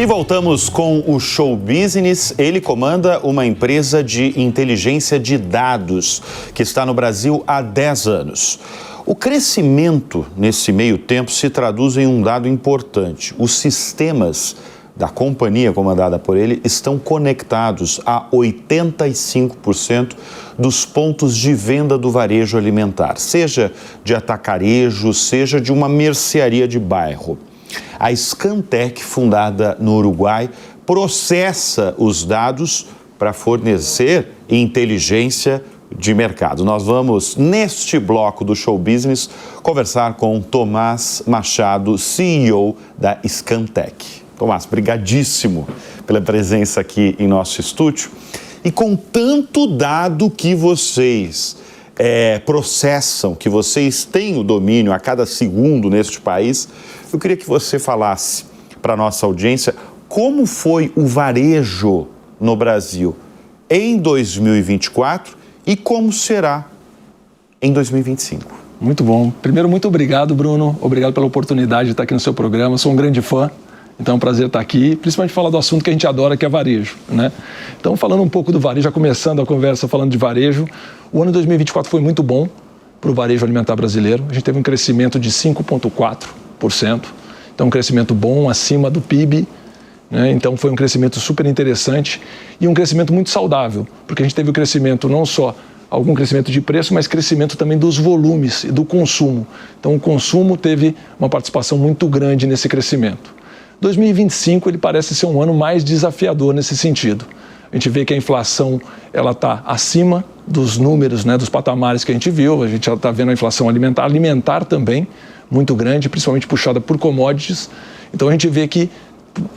E voltamos com o Show Business. Ele comanda uma empresa de inteligência de dados que está no Brasil há 10 anos. O crescimento nesse meio tempo se traduz em um dado importante. Os sistemas da companhia comandada por ele estão conectados a 85% dos pontos de venda do varejo alimentar, seja de atacarejo, seja de uma mercearia de bairro. A Scantec, fundada no Uruguai, processa os dados para fornecer inteligência de mercado. Nós vamos, neste bloco do Show Business, conversar com Tomás Machado, CEO da Scantec. Tomás, brigadíssimo pela presença aqui em nosso estúdio. E com tanto dado que vocês processam, que vocês têm o domínio a cada segundo neste país, eu queria que você falasse para a nossa audiência como foi o varejo no Brasil em 2024 e como será em 2025. Muito bom. Primeiro, muito obrigado, Bruno. Obrigado pela oportunidade de estar aqui no seu programa. Sou um grande fã. Então é um prazer estar aqui, principalmente falar do assunto que a gente adora, que é varejo, né? Então, falando um pouco do varejo, já começando a conversa falando de varejo, o ano 2024 foi muito bom para o varejo alimentar brasileiro. A gente teve um crescimento de 5,4%, então um crescimento bom, acima do PIB, né? Então foi um crescimento super interessante e um crescimento muito saudável, porque a gente teve o crescimento não só algum crescimento de preço, mas crescimento também dos volumes e do consumo. Então o consumo teve uma participação muito grande nesse crescimento. 2025 ele parece ser um ano mais desafiador nesse sentido. A gente vê que a inflação ela está acima dos números, né, dos patamares que a gente viu. A gente já está vendo a inflação alimentar também muito grande, principalmente puxada por commodities. Então a gente vê que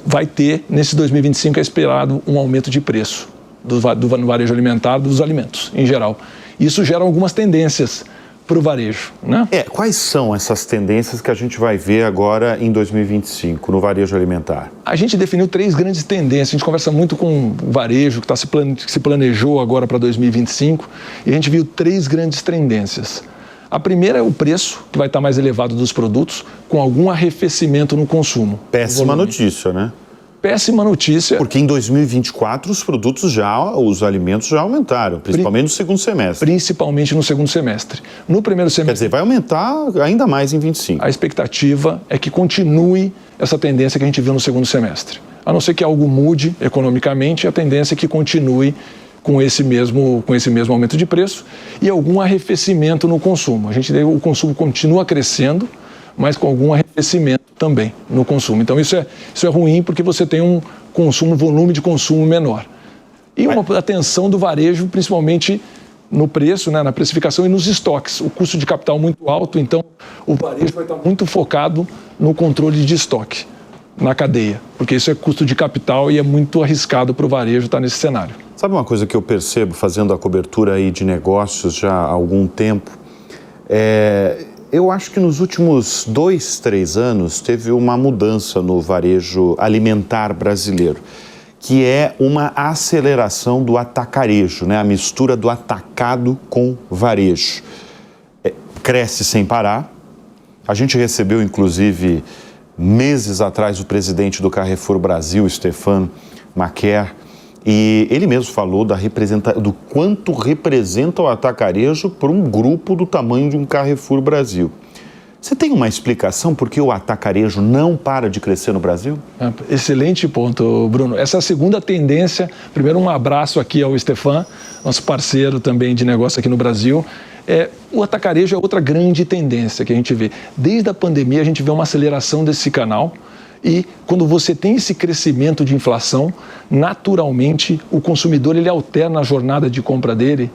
vai ter nesse 2025 é esperado um aumento de preço no varejo alimentar, dos alimentos em geral. Isso gera algumas tendências para o varejo, né? Quais são essas tendências que a gente vai ver agora em 2025 no varejo alimentar? A gente definiu 3 grandes tendências. A gente conversa muito com o varejo que se planejou agora para 2025 e a gente viu 3 grandes tendências. A primeira é o preço, que vai estar mais elevado dos produtos, com algum arrefecimento no consumo. Péssima notícia, né? Péssima notícia. Porque em 2024 os alimentos já aumentaram, principalmente no segundo semestre. Principalmente no segundo semestre. No primeiro semestre... Quer dizer, vai aumentar ainda mais em 25. A expectativa é que continue essa tendência que a gente viu no segundo semestre. A não ser que algo mude economicamente, a tendência é que continue com esse mesmo aumento de preço e algum arrefecimento no consumo. O consumo continua crescendo, mas com algum arrefecimento também no consumo. Então isso é ruim porque você tem um volume de consumo menor. E uma atenção do varejo, principalmente no preço, né, na precificação e nos estoques. O custo de capital muito alto, então o varejo vai estar muito focado no controle de estoque na cadeia, porque isso é custo de capital e é muito arriscado para o varejo estar nesse cenário. Sabe uma coisa que eu percebo fazendo a cobertura aí de negócios já há algum tempo? Eu acho que nos últimos 2, 3 anos teve uma mudança no varejo alimentar brasileiro, que é uma aceleração do atacarejo, né? A mistura do atacado com varejo. Cresce sem parar. A gente recebeu, inclusive, meses atrás, o presidente do Carrefour Brasil, Stéphane Maquaire, e ele mesmo falou do quanto representa o atacarejo para um grupo do tamanho de um Carrefour Brasil. Você tem uma explicação por que o atacarejo não para de crescer no Brasil? Excelente ponto, Bruno. Essa é a segunda tendência. Primeiro, um abraço aqui ao Stéphane, nosso parceiro também de negócio aqui no Brasil. O atacarejo é outra grande tendência que a gente vê. Desde a pandemia, a gente vê uma aceleração desse canal. E quando você tem esse crescimento de inflação, naturalmente o consumidor ele alterna a jornada de compra dele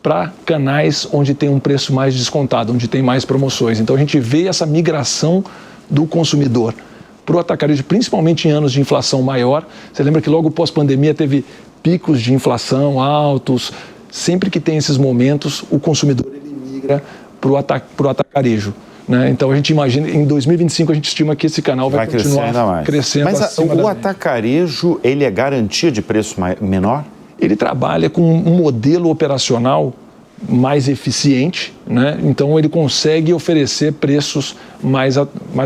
para canais onde tem um preço mais descontado, onde tem mais promoções. Então a gente vê essa migração do consumidor para o atacarejo, principalmente em anos de inflação maior. Você lembra que logo pós-pandemia teve picos de inflação altos. Sempre que tem esses momentos, o consumidor ele migra para o atacarejo. Né? Então a gente imagina, em 2025 a gente estima que esse canal vai continuar crescendo. Mas o atacarejo, ele é garantia de preço menor? Ele trabalha com um modelo operacional mais eficiente, né? Então ele consegue oferecer preços mais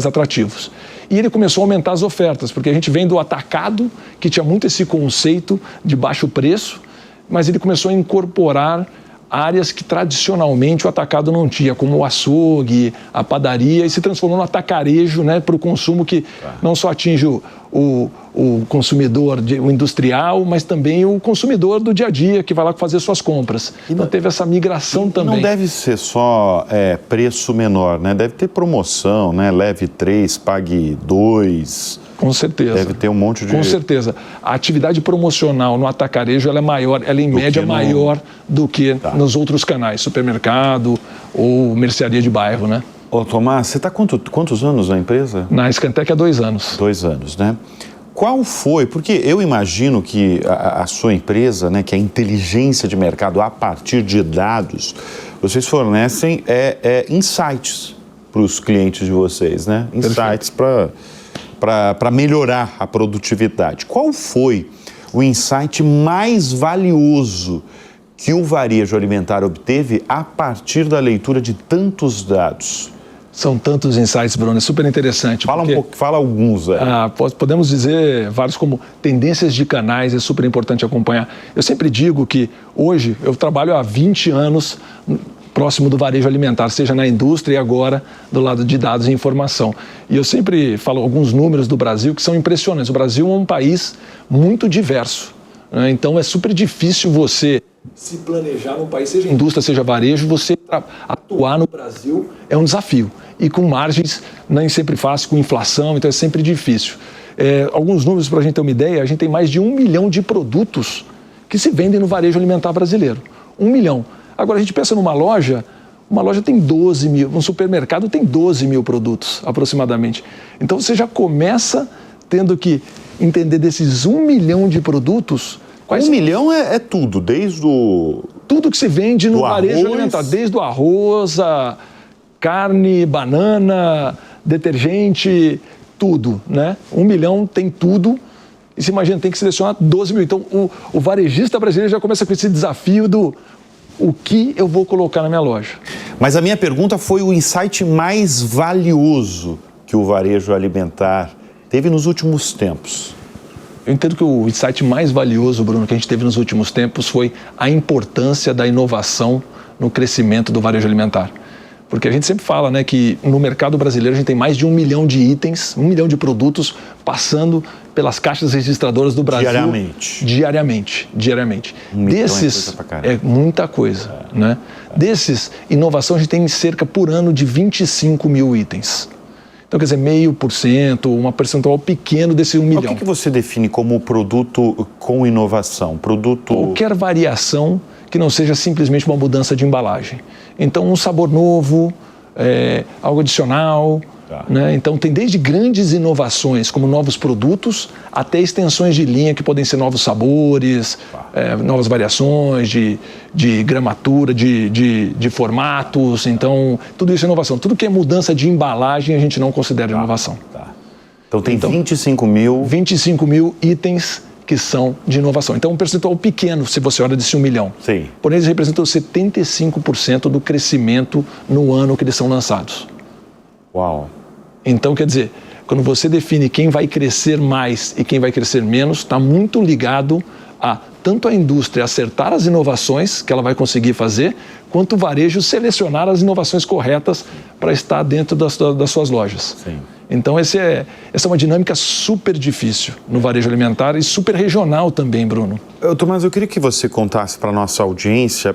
atrativos. E ele começou a aumentar as ofertas, porque a gente vem do atacado, que tinha muito esse conceito de baixo preço, mas ele começou a incorporar áreas que tradicionalmente o atacado não tinha, como o açougue, a padaria, e se transformou no atacarejo, né, para o consumo que não só atinge o consumidor, o industrial, mas também o consumidor do dia a dia, que vai lá fazer suas compras. Então teve essa migração também. Não deve ser só preço menor, né? Deve ter promoção, né? Leve 3, pague 2... Com certeza. Deve ter um monte de... Com certeza. A atividade promocional no atacarejo, ela é maior, ela em média maior do que nos outros canais, supermercado ou mercearia de bairro, né? Ô, Tomás, você está quantos anos na empresa? Na Scantec há 2 anos. 2 anos, né? Qual foi, porque eu imagino que a sua empresa, né, que é a inteligência de mercado a partir de dados, vocês fornecem insights para os clientes de vocês, né? Insights para melhorar a produtividade. Qual foi o insight mais valioso que o varejo alimentar obteve a partir da leitura de tantos dados? São tantos insights, Bruno, é super interessante. Fala alguns aí. Podemos dizer vários, como tendências de canais, é super importante acompanhar. Eu sempre digo que hoje eu trabalho há 20 anos próximo do varejo alimentar, seja na indústria e agora do lado de dados e informação. E eu sempre falo alguns números do Brasil que são impressionantes. O Brasil é um país muito diverso, né? Então é super difícil você se planejar num país, seja indústria, seja varejo, você atuar no Brasil é um desafio. E com margens nem sempre fácil, com inflação, então é sempre difícil. Alguns números para a gente ter uma ideia, a gente tem mais de 1 milhão de produtos que se vendem no varejo alimentar brasileiro. 1 milhão. Agora, a gente pensa numa loja tem 12 mil, um supermercado tem 12 mil produtos, aproximadamente. Então, você já começa tendo que entender desses 1 milhão de produtos... 1 milhão é tudo, desde o... Tudo que se vende no varejo alimentar, desde o arroz, a carne, banana, detergente, tudo, né? 1 milhão tem tudo. E se imagina, tem que selecionar 12 mil. Então, o varejista brasileiro já começa com esse desafio do... O que eu vou colocar na minha loja? Mas a minha pergunta foi o insight mais valioso que o varejo alimentar teve nos últimos tempos. Eu entendo que o insight mais valioso, Bruno, que a gente teve nos últimos tempos foi a importância da inovação no crescimento do varejo alimentar. Porque a gente sempre fala, né, que no mercado brasileiro a gente tem mais de 1 milhão de itens, 1 milhão de produtos passando pelas caixas registradoras do Brasil. Diariamente. Desses, é muita coisa, né? Desses, inovação a gente tem cerca por ano de 25 mil itens. Então, quer dizer, 0,5%, uma percentual pequeno desse 1 milhão. O que você define como produto com inovação? Qualquer variação que não seja simplesmente uma mudança de embalagem. Então, um sabor novo, algo adicional. Né? Então, tem desde grandes inovações, como novos produtos, até extensões de linha que podem ser novos sabores, novas variações de gramatura, de formatos. Então, tudo isso é inovação. Tudo que é mudança de embalagem, a gente não considera inovação. Então, tem 25 mil... 25 mil itens que são de inovação. Então, um percentual pequeno, se você olha desse 1 milhão. Sim. Porém, eles representam 75% do crescimento no ano que eles são lançados. Uau! Então, quer dizer, quando você define quem vai crescer mais e quem vai crescer menos, está muito ligado a tanto a indústria acertar as inovações que ela vai conseguir fazer, quanto o varejo selecionar as inovações corretas para estar dentro das suas lojas. Sim. Então, essa é uma dinâmica super difícil no varejo alimentar e super regional também, Bruno. Tomás, eu queria que você contasse para a nossa audiência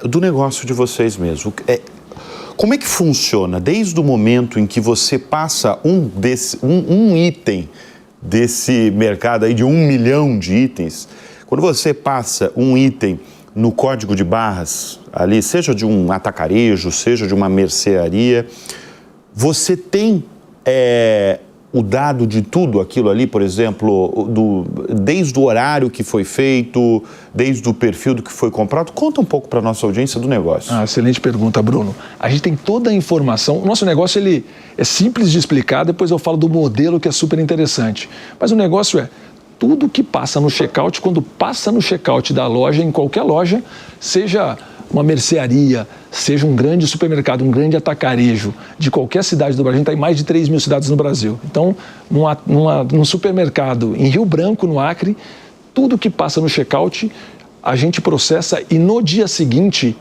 do negócio de vocês mesmo. Como é que funciona desde o momento em que você passa um item desse mercado aí de 1 milhão de itens, quando você passa um item no código de barras ali, seja de um atacarejo, seja de uma mercearia, você tem o dado de tudo aquilo ali, por exemplo, desde o horário que foi feito, desde o perfil do que foi comprado? Conta um pouco para a nossa audiência do negócio. Excelente pergunta, Bruno. A gente tem toda a informação. O nosso negócio ele é simples de explicar, depois eu falo do modelo que é super interessante. Mas o negócio é tudo que passa no checkout, quando passa no checkout da loja, em qualquer loja, seja uma mercearia, seja um grande supermercado, um grande atacarejo de qualquer cidade do Brasil, a gente está em mais de 3 mil cidades no Brasil. Então, num supermercado em Rio Branco, no Acre, tudo que passa no checkout, a gente processa e no dia seguinte,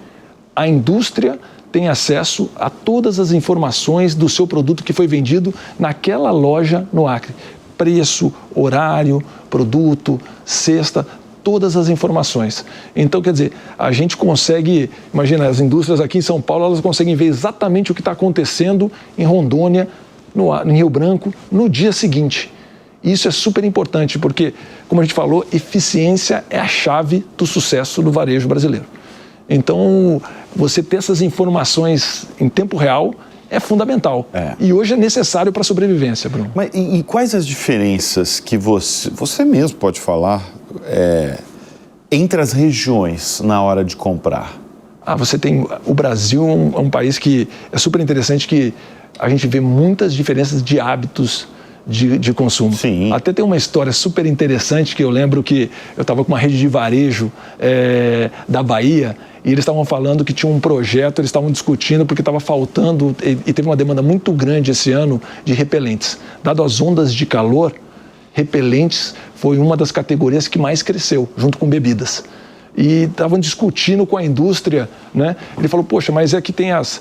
a indústria tem acesso a todas as informações do seu produto que foi vendido naquela loja no Acre. Preço, horário, produto, cesta, todas as informações. Então, quer dizer, a gente consegue, imagina, as indústrias aqui em São Paulo, elas conseguem ver exatamente o que está acontecendo em Rondônia, em Rio Branco, no dia seguinte. Isso é super importante, porque, como a gente falou, eficiência é a chave do sucesso do varejo brasileiro. Então, você ter essas informações em tempo real é fundamental. E hoje é necessário para a sobrevivência, Bruno. Mas e quais as diferenças que você mesmo pode falar entre as regiões na hora de comprar? Você tem... O Brasil é um país que é super interessante, que a gente vê muitas diferenças de hábitos de consumo. Sim. Até tem uma história super interessante que eu lembro que eu estava com uma rede de varejo da Bahia e eles estavam falando que tinha um projeto, eles estavam discutindo porque estava faltando e teve uma demanda muito grande esse ano de repelentes. Dado as ondas de calor, repelentes foi uma das categorias que mais cresceu, junto com bebidas. E estavam discutindo com a indústria, né? Ele falou, poxa, mas é que tem as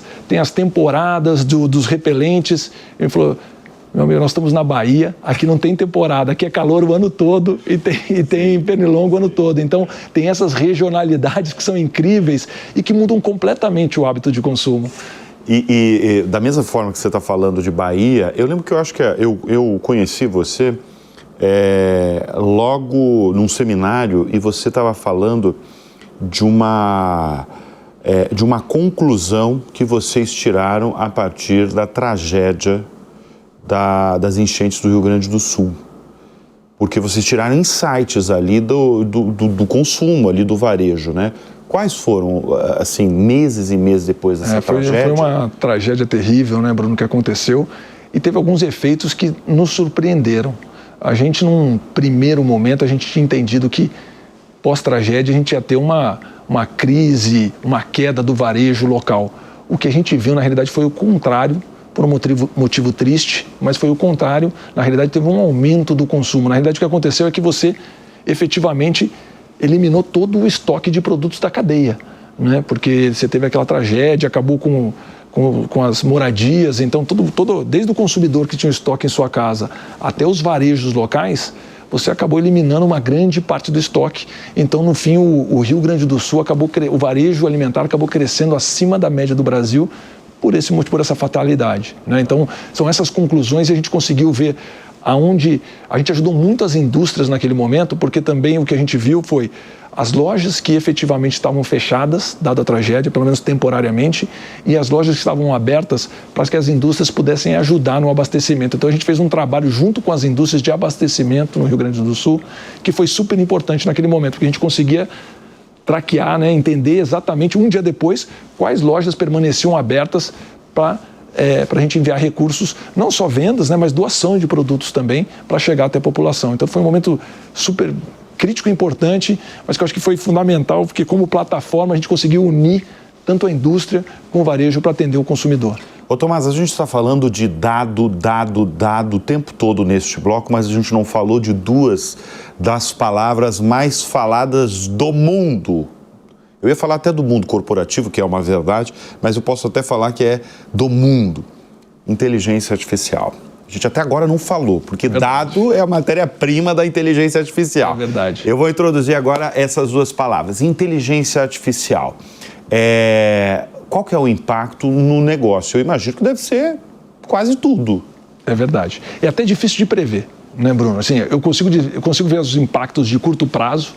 temporadas dos repelentes. Ele falou, meu amigo, nós estamos na Bahia, aqui não tem temporada, aqui é calor o ano todo e tem pernilongo o ano todo. Então, tem essas regionalidades que são incríveis e que mudam completamente o hábito de consumo. E da mesma forma que você está falando de Bahia, eu lembro que eu conheci você logo num seminário e você estava falando de uma conclusão que vocês tiraram a partir da tragédia das enchentes do Rio Grande do Sul. Porque vocês tiraram insights ali do consumo, ali do varejo, né? Quais foram, assim, meses e meses depois dessa tragédia? Foi uma tragédia terrível, né, Bruno, que aconteceu. E teve alguns efeitos que nos surpreenderam. A gente, num primeiro momento, a gente tinha entendido que pós-tragédia a gente ia ter uma crise, uma queda do varejo local. O que a gente viu, na realidade, foi o contrário, por um motivo triste, mas foi o contrário. Na realidade, teve um aumento do consumo. Na realidade, o que aconteceu é que você, efetivamente, eliminou todo o estoque de produtos da cadeia, né? Porque você teve aquela tragédia, acabou com as moradias, então, desde o consumidor que tinha estoque em sua casa até os varejos locais, você acabou eliminando uma grande parte do estoque. Então, no fim, o Rio Grande do Sul, o varejo alimentar acabou crescendo acima da média do Brasil, por essa fatalidade, né? Então, são essas conclusões e a gente conseguiu ver aonde a gente ajudou muito as indústrias naquele momento, porque também o que a gente viu foi as lojas que efetivamente estavam fechadas, dada a tragédia, pelo menos temporariamente, e as lojas que estavam abertas para que as indústrias pudessem ajudar no abastecimento. Então, a gente fez um trabalho junto com as indústrias de abastecimento no Rio Grande do Sul, que foi super importante naquele momento, porque a gente conseguia traquear, né, entender exatamente um dia depois quais lojas permaneciam abertas para a gente enviar recursos, não só vendas, né, mas doação de produtos também para chegar até a população. Então foi um momento super crítico e importante, mas que eu acho que foi fundamental, porque como plataforma a gente conseguiu unir tanto a indústria com o varejo para atender o consumidor. Ô Tomás, a gente está falando de dado o tempo todo neste bloco, mas a gente não falou de duas das palavras mais faladas do mundo. Eu ia falar até do mundo corporativo, que é uma verdade, mas eu posso até falar que é do mundo. Inteligência artificial. A gente até agora não falou, porque dado é a matéria-prima da inteligência artificial. É verdade. Eu vou introduzir agora essas duas palavras. Inteligência artificial. Qual que é o impacto no negócio? Eu imagino que deve ser quase tudo. É verdade. É até difícil de prever, né, Bruno? Assim, eu consigo ver os impactos de curto prazo,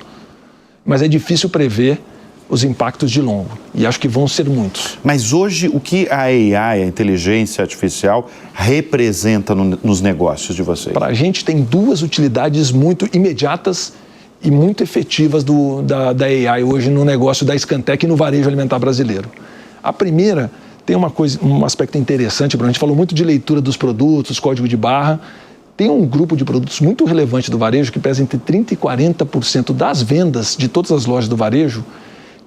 mas é difícil prever os impactos de longo. E acho que vão ser muitos. Mas hoje, o que a AI, a inteligência artificial, representa nos negócios de vocês? Para a gente tem duas utilidades muito imediatas e muito efetivas da AI hoje no negócio da Scantec e no varejo alimentar brasileiro. A primeira tem um aspecto interessante, Bruno. A gente falou muito de leitura dos produtos, código de barra. Tem um grupo de produtos muito relevante do varejo que pesa entre 30% e 40% das vendas de todas as lojas do varejo,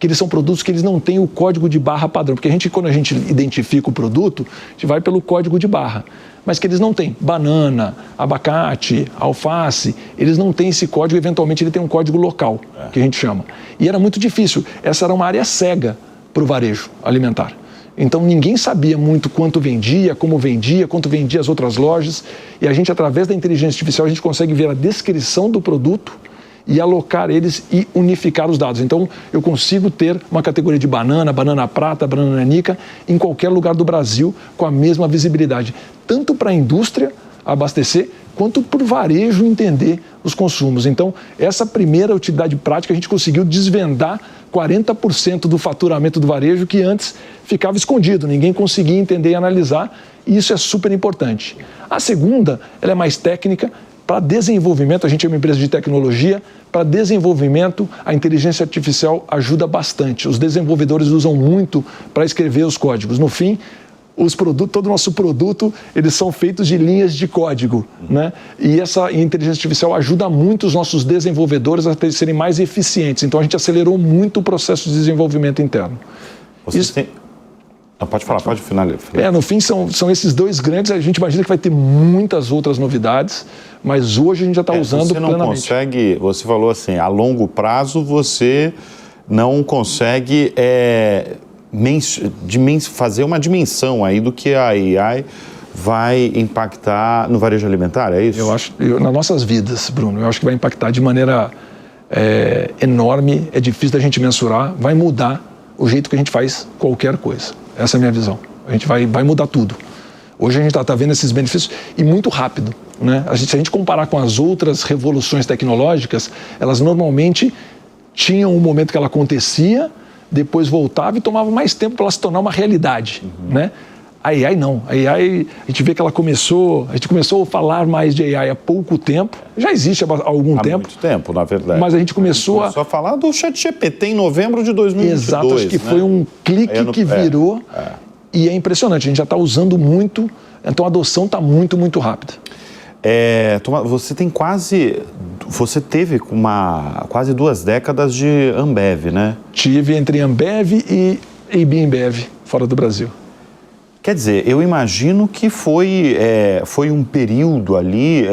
que eles são produtos que eles não têm o código de barra padrão, porque quando a gente identifica o produto, a gente vai pelo código de barra, mas que eles não têm. Banana, abacate, alface, eles não têm esse código, eventualmente ele tem um código local, que a gente chama. E era muito difícil, essa era uma área cega para o varejo alimentar. Então ninguém sabia muito quanto vendia, como vendia, quanto vendia as outras lojas, e a gente, através da inteligência artificial, a gente consegue ver a descrição do produto e alocar eles e unificar os dados. Então, eu consigo ter uma categoria de banana, banana prata, banana nanica, em qualquer lugar do Brasil com a mesma visibilidade, tanto para a indústria abastecer, quanto para o varejo entender os consumos. Então, essa primeira utilidade prática, a gente conseguiu desvendar 40% do faturamento do varejo que antes ficava escondido, ninguém conseguia entender e analisar, e isso é super importante. A segunda, ela é mais técnica. Para desenvolvimento, a gente é uma empresa de tecnologia, para desenvolvimento, a inteligência artificial ajuda bastante. Os desenvolvedores usam muito para escrever os códigos. No fim, todo o nosso produto, eles são feitos de linhas de código, né? E essa inteligência artificial ajuda muito os nossos desenvolvedores a serem mais eficientes. Então, a gente acelerou muito o processo de desenvolvimento interno. Pode falar, pode finalizar. No fim, são esses dois grandes. A gente imagina que vai ter muitas outras novidades, mas hoje a gente já está usando você não plenamente. Consegue, você falou assim, a longo prazo você não consegue fazer uma dimensão aí do que a AI vai impactar no varejo alimentar, é isso? Nas nossas vidas, Bruno, eu acho que vai impactar de maneira enorme, é difícil da gente mensurar, vai mudar o jeito que a gente faz qualquer coisa. Essa é a minha visão. A gente vai mudar tudo. Hoje a gente está vendo esses benefícios e muito rápido, né? Se a gente comparar com as outras revoluções tecnológicas, elas normalmente tinham um momento que ela acontecia, depois voltava e tomava mais tempo para ela se tornar uma realidade, né? A AI não. A AI, a gente vê que a gente começou a falar mais de AI há pouco tempo. Já existe há algum tempo. Há muito tempo, na verdade. Mas a gente começou a falar do ChatGPT em novembro de 2022. Exato, acho que foi um clique que virou e é impressionante. A gente já está usando muito, então a adoção está muito, muito rápida. Você teve quase 2 décadas de Ambev, né? Tive entre Ambev e AB InBev, fora do Brasil. Quer dizer, eu imagino que foi um período ali.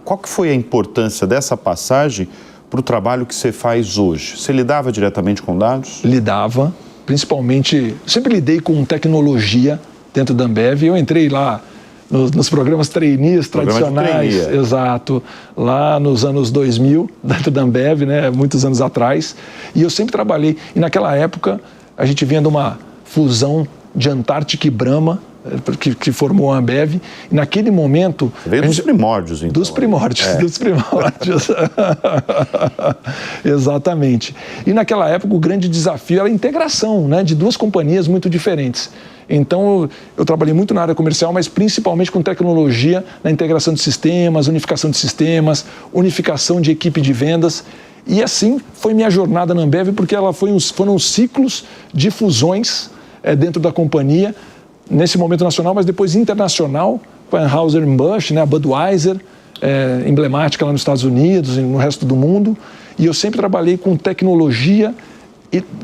Qual que foi a importância dessa passagem para o trabalho que você faz hoje? Você lidava diretamente com dados? Lidava, principalmente. Sempre lidei com tecnologia dentro da Ambev. Eu entrei lá nos programas trainees tradicionais, exato, lá nos anos 2000, dentro da Ambev, né, muitos anos atrás. E eu sempre trabalhei. E naquela época, a gente vinha de uma fusão de Antártica e Brahma, que formou a Ambev, e naquele momento... Veio dos primórdios, então. Dos primórdios. Exatamente. E naquela época o grande desafio era a integração, né, de duas companhias muito diferentes. Então eu trabalhei muito na área comercial, mas principalmente com tecnologia, na integração de sistemas, unificação de sistemas, unificação de equipe de vendas. E assim foi minha jornada na Ambev, porque foram ciclos de fusões dentro da companhia, nesse momento nacional, mas depois internacional, com a Anheuser-Busch, né, a Budweiser, emblemática lá nos Estados Unidos e no resto do mundo. E eu sempre trabalhei com tecnologia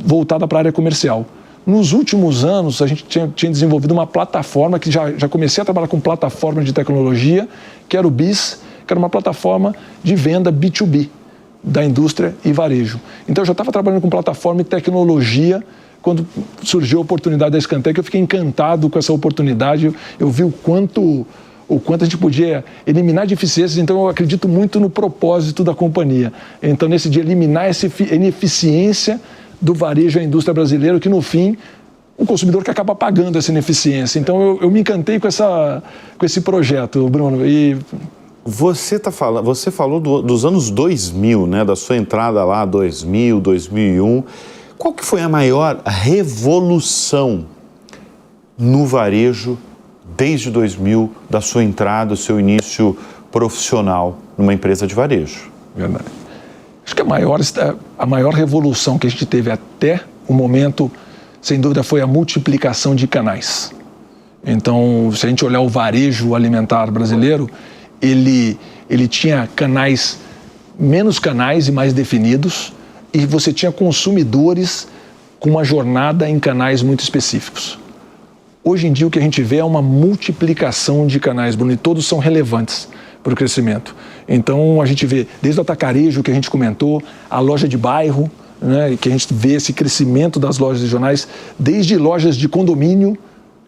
voltada para a área comercial. Nos últimos anos, a gente tinha desenvolvido uma plataforma, que já comecei a trabalhar com plataforma de tecnologia, que era o BIS, que era uma plataforma de venda B2B, da indústria e varejo. Então, eu já estava trabalhando com plataforma e tecnologia. Quando surgiu a oportunidade da Scantec, eu fiquei encantado com essa oportunidade. Eu vi o quanto a gente podia eliminar deficiências. Então, eu acredito muito no propósito da companhia. Então, nesse dia, eliminar essa ineficiência do varejo à indústria brasileira, que, no fim, o consumidor que acaba pagando essa ineficiência. Então, eu me encantei com esse projeto, Bruno. Você falou dos anos 2000, né? Da sua entrada lá, 2000, 2001... Qual que foi a maior revolução no varejo desde 2000, da sua entrada, do seu início profissional numa empresa de varejo? Verdade. Acho que a maior revolução que a gente teve até o momento, sem dúvida, foi a multiplicação de canais. Então, se a gente olhar o varejo alimentar brasileiro, ele tinha menos canais e mais definidos, e você tinha consumidores com uma jornada em canais muito específicos. Hoje em dia o que a gente vê é uma multiplicação de canais, Bruno, e todos são relevantes para o crescimento. Então a gente vê desde o atacarejo que a gente comentou, a loja de bairro, né, que a gente vê esse crescimento das lojas regionais, desde lojas de condomínio,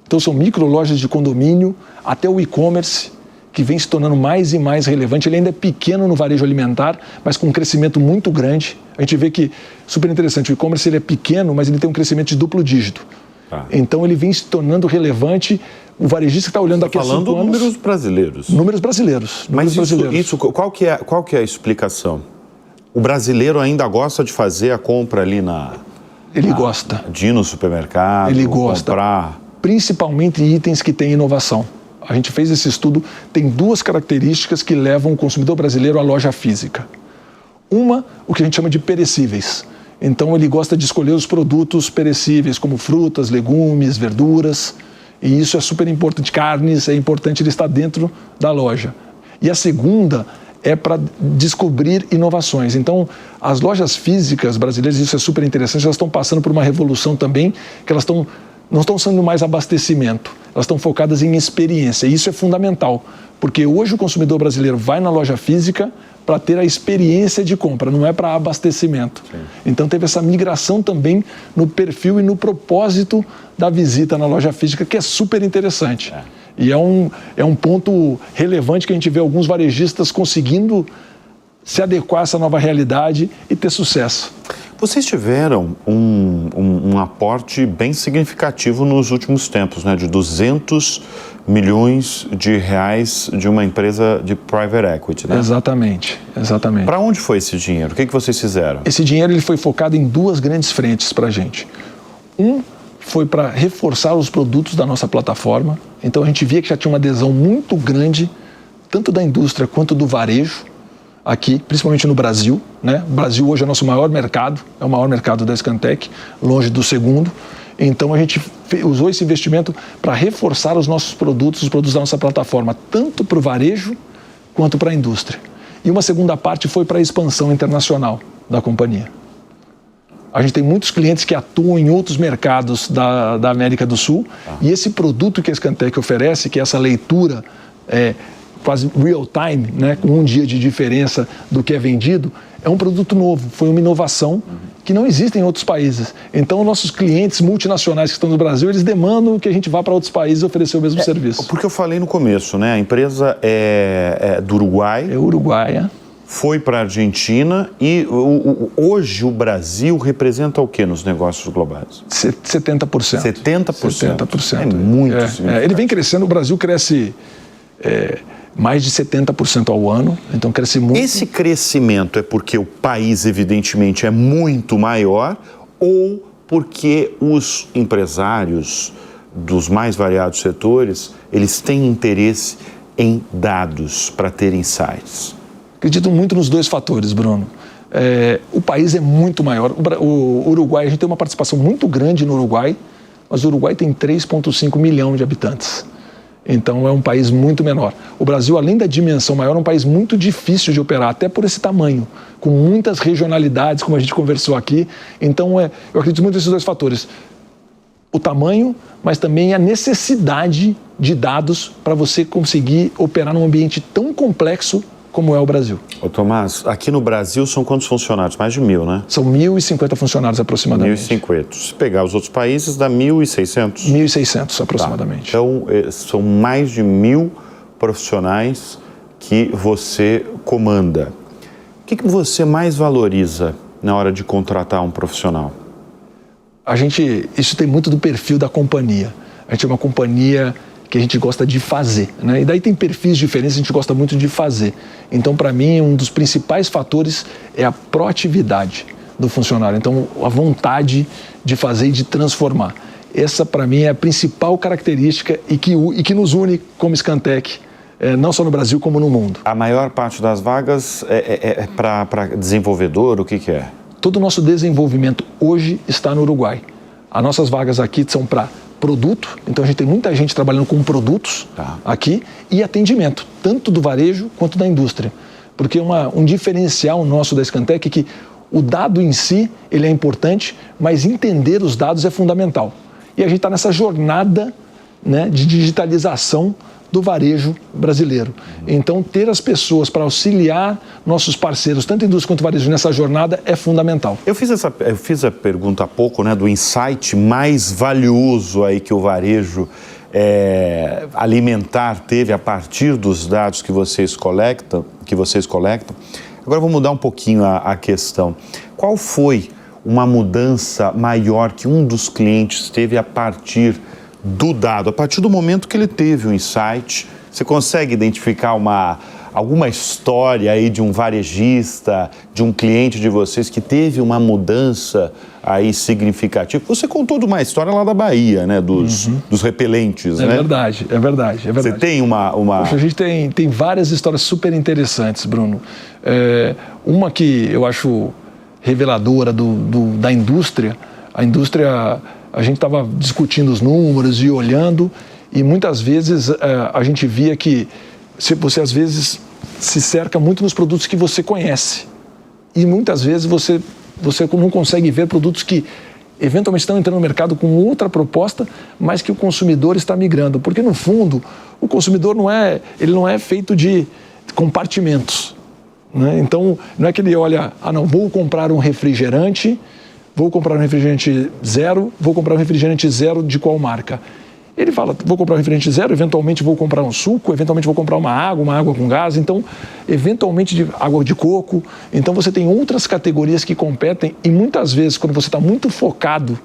então são micro lojas de condomínio, até o e-commerce, que vem se tornando mais e mais relevante. Ele ainda é pequeno no varejo alimentar, mas com um crescimento muito grande. A gente vê que, super interessante, o e-commerce ele é pequeno, mas ele tem um crescimento de duplo dígito. Então ele vem se tornando relevante. O varejista que está olhando daqui a 5 anos... Falando números brasileiros. Números brasileiros. Mas isso qual que é a explicação? O brasileiro ainda gosta de fazer a compra ali Ele gosta. De ir no supermercado, ele gosta. Comprar... Principalmente itens que têm inovação. A gente fez esse estudo, tem 2 características que levam o consumidor brasileiro à loja física. Uma, o que a gente chama de perecíveis. Então ele gosta de escolher os produtos perecíveis, como frutas, legumes, verduras, e isso é super importante. Carnes, é importante ele estar dentro da loja. E a segunda é para descobrir inovações. Então, as lojas físicas brasileiras, isso é super interessante, elas estão passando por uma revolução também, que elas não estão sendo mais abastecimento, elas estão focadas em experiência. E isso é fundamental, porque hoje o consumidor brasileiro vai na loja física para ter a experiência de compra, não é para abastecimento. Sim. Então teve essa migração também no perfil e no propósito da visita na loja física, que é super interessante. E é um ponto relevante que a gente vê alguns varejistas conseguindo se adequar a essa nova realidade e ter sucesso. Vocês tiveram um aporte bem significativo nos últimos tempos, né? De 200 milhões de reais de uma empresa de private equity, né? Exatamente. Para onde foi esse dinheiro? O que vocês fizeram? Esse dinheiro ele foi focado em 2 grandes frentes para a gente. Foi para reforçar os produtos da nossa plataforma. Então a gente via que já tinha uma adesão muito grande, tanto da indústria quanto do varejo, aqui, principalmente no Brasil, né? O Brasil hoje é o nosso maior mercado, é o maior mercado da Scantec, longe do segundo. Então a gente usou esse investimento para reforçar os nossos produtos, os produtos da nossa plataforma, tanto para o varejo quanto para a indústria. E uma segunda parte foi para a expansão internacional da companhia. A gente tem muitos clientes que atuam em outros mercados da América do Sul, e esse produto que a Scantec oferece, que é essa leitura quase real time, né, com um dia de diferença do que é vendido, é um produto novo, foi uma inovação que não existe em outros países. Então, nossos clientes multinacionais que estão no Brasil, eles demandam que a gente vá para outros países oferecer o mesmo serviço. Porque eu falei no começo, né, a empresa é do Uruguai. É uruguaia. Foi para a Argentina e hoje o Brasil representa o que nos negócios globais? 70%. 70%? É muito significativo. Ele vem crescendo, o Brasil cresce mais de 70% ao ano, então cresce muito. Esse crescimento é porque o país, evidentemente, é muito maior ou porque os empresários dos mais variados setores, eles têm interesse em dados para ter insights? Acredito muito nos 2 fatores, Bruno. O país é muito maior. O Uruguai, a gente tem uma participação muito grande no Uruguai, mas o Uruguai tem 3,5 milhões de habitantes. Então é um país muito menor. O Brasil, além da dimensão maior, é um país muito difícil de operar, até por esse tamanho, com muitas regionalidades, como a gente conversou aqui. Então eu acredito muito nesses 2 fatores. O tamanho, mas também a necessidade de dados para você conseguir operar num ambiente tão complexo como é o Brasil. Ô Tomás, aqui no Brasil são quantos funcionários? Mais de 1.000, né? São 1.050 funcionários aproximadamente. 1.050. Se pegar os outros países, dá 1.600? 1.600 aproximadamente. Tá. Então, são mais de 1.000 profissionais que você comanda. O que você mais valoriza na hora de contratar um profissional? Isso tem muito do perfil da companhia. A gente é uma companhia que a gente gosta de fazer, né? E daí tem perfis diferentes, a gente gosta muito de fazer. Então, para mim, um dos principais fatores é a proatividade do funcionário. Então, a vontade de fazer e de transformar. Essa, para mim, é a principal característica e que nos une como Scantec, não só no Brasil, como no mundo. A maior parte das vagas é para desenvolvedor, o que é? Todo o nosso desenvolvimento hoje está no Uruguai. As nossas vagas aqui são para produto, então a gente tem muita gente trabalhando com produtos aqui, e atendimento, tanto do varejo quanto da indústria. Porque um diferencial nosso da Scantec é que o dado em si, ele é importante, mas entender os dados é fundamental. E a gente está nessa jornada, né, de digitalização do varejo brasileiro. Então, ter as pessoas para auxiliar nossos parceiros, tanto a indústria quanto o varejo, nessa jornada é fundamental. Eu fiz a pergunta há pouco, né, do insight mais valioso aí que o varejo alimentar teve a partir dos dados que vocês coletam. Agora vou mudar um pouquinho a questão. Qual foi uma mudança maior que um dos clientes teve a partir do dado, a partir do momento que ele teve um insight? Você consegue identificar alguma história aí de um varejista, de um cliente de vocês que teve uma mudança aí significativa? Você contou de uma história lá da Bahia, né, dos repelentes, né? É verdade. Você tem uma... Poxa, a gente tem várias histórias super interessantes, Bruno. Uma que eu acho reveladora da indústria, a gente estava discutindo os números e olhando, e muitas vezes a gente via que você às vezes se cerca muito nos produtos que você conhece, e muitas vezes você não consegue ver produtos que eventualmente estão entrando no mercado com outra proposta, mas que o consumidor está migrando, porque no fundo o consumidor não é feito de compartimentos, né? Então não é que ele olha, vou comprar um refrigerante zero, vou comprar um refrigerante zero de qual marca? Ele fala, vou comprar um refrigerante zero, eventualmente vou comprar um suco, eventualmente vou comprar uma água com gás, então, eventualmente água de coco. Então, você tem outras categorias que competem, e muitas vezes, quando você está muito focado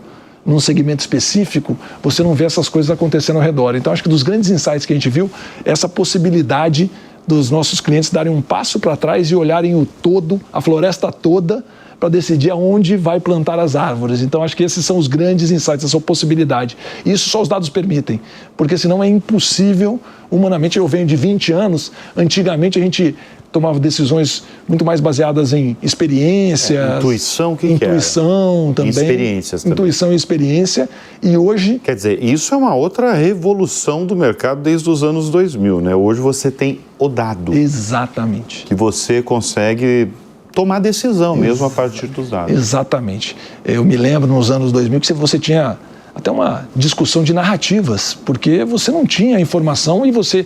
num segmento específico, você não vê essas coisas acontecendo ao redor. Então, acho que dos grandes insights que a gente viu, essa possibilidade dos nossos clientes darem um passo para trás e olharem o todo, a floresta toda, para decidir aonde vai plantar as árvores. Então, acho que esses são os grandes insights, essa possibilidade. Isso só os dados permitem, porque senão é impossível, humanamente. Eu venho de 20 anos, antigamente a gente tomava decisões muito mais baseadas em experiências. Intuição, Intuição também. Experiências também. Intuição e experiência. E hoje... Quer dizer, isso é uma outra revolução do mercado desde os anos 2000, né? Hoje você tem o dado. Exatamente. Que você consegue tomar decisão mesmo a partir dos dados. Exatamente. Eu me lembro nos anos 2000 que você tinha até uma discussão de narrativas, porque você não tinha informação e você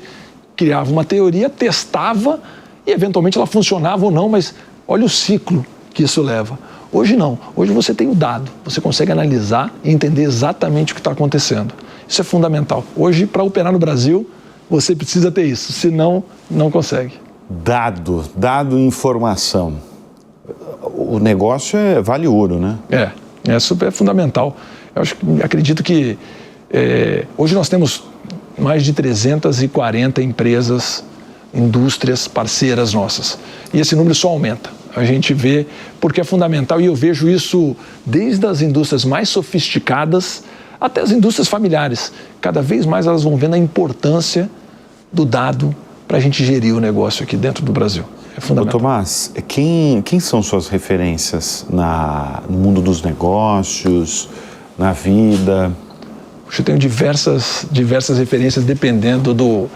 criava uma teoria, testava e eventualmente ela funcionava ou não, mas olha o ciclo que isso leva. Hoje não. Hoje você tem o dado, você consegue analisar e entender exatamente o que está acontecendo. Isso é fundamental. Hoje, para operar no Brasil, você precisa ter isso, senão não consegue. Dado e informação. O negócio vale ouro, né? É super fundamental. Acredito que hoje nós temos mais de 340 empresas, indústrias parceiras nossas. E esse número só aumenta. A gente vê, porque é fundamental, e eu vejo isso desde as indústrias mais sofisticadas até as indústrias familiares. Cada vez mais elas vão vendo a importância do dado para a gente gerir o negócio aqui dentro do Brasil. É fundamental. Ô, Tomás, quem são suas referências no mundo dos negócios, na vida? Eu tenho diversas referências dependendo do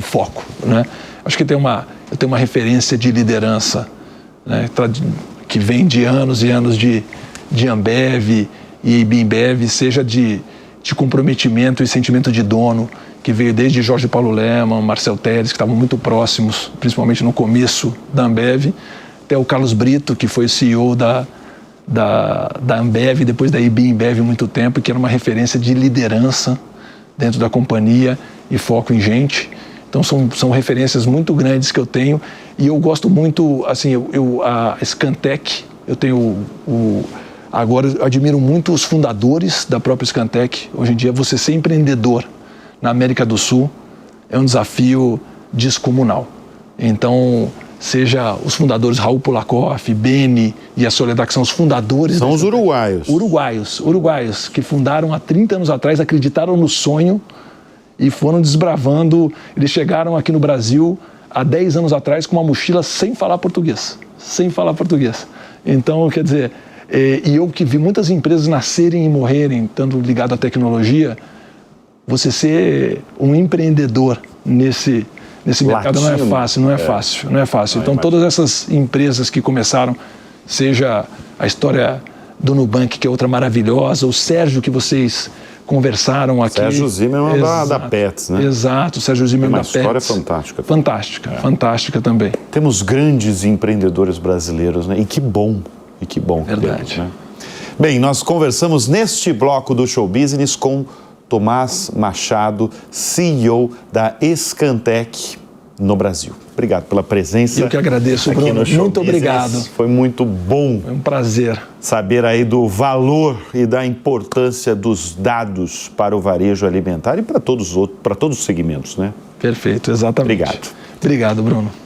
foco, né? Acho que eu tenho uma referência de liderança, né, que vem de anos e anos de Ambev e Bimbev, seja de comprometimento e sentimento de dono, que veio desde Jorge Paulo Lemann, Marcel Telles, que estavam muito próximos, principalmente no começo da Ambev, até o Carlos Brito, que foi o CEO da Ambev, depois da Bimbev muito tempo, que era uma referência de liderança dentro da companhia e foco em gente. Então são referências muito grandes que eu tenho, e eu gosto muito, assim, a Scantec, agora eu admiro muito os fundadores da própria Scantec. Hoje em dia você ser empreendedor na América do Sul é um desafio descomunal. Então, seja os fundadores Raul Polakoff, Beni e a Soledad, que são os fundadores... São os uruguaios. Uruguaios, que fundaram há 30 anos atrás, acreditaram no sonho e foram desbravando. Eles chegaram aqui no Brasil há 10 anos atrás com uma mochila sem falar português. Então, quer dizer, e eu que vi muitas empresas nascerem e morrerem, estando ligado à tecnologia, você ser um empreendedor nesse mercado não é fácil, não é fácil. Então, todas essas empresas que começaram, seja a história do Nubank, que é outra maravilhosa, o Sérgio, que vocês conversaram aqui. Sérgio Zimmermann da Pets, né? Exato, o Sérgio Zimmermann da Pets. Uma história fantástica. Fantástica também. Temos grandes empreendedores brasileiros, né? E que bom. Verdade. Temos, né? Bem, nós conversamos neste bloco do Show Business com Tomás Machado, CEO da Scantec no Brasil. Obrigado pela presença. Eu que agradeço, aqui Bruno. no Show Muito Business. obrigado. Foi muito bom. Foi um prazer Saber aí do valor e da importância dos dados para o varejo alimentar e para todos os segmentos, né? Perfeito, exatamente. Obrigado. Obrigado, Bruno.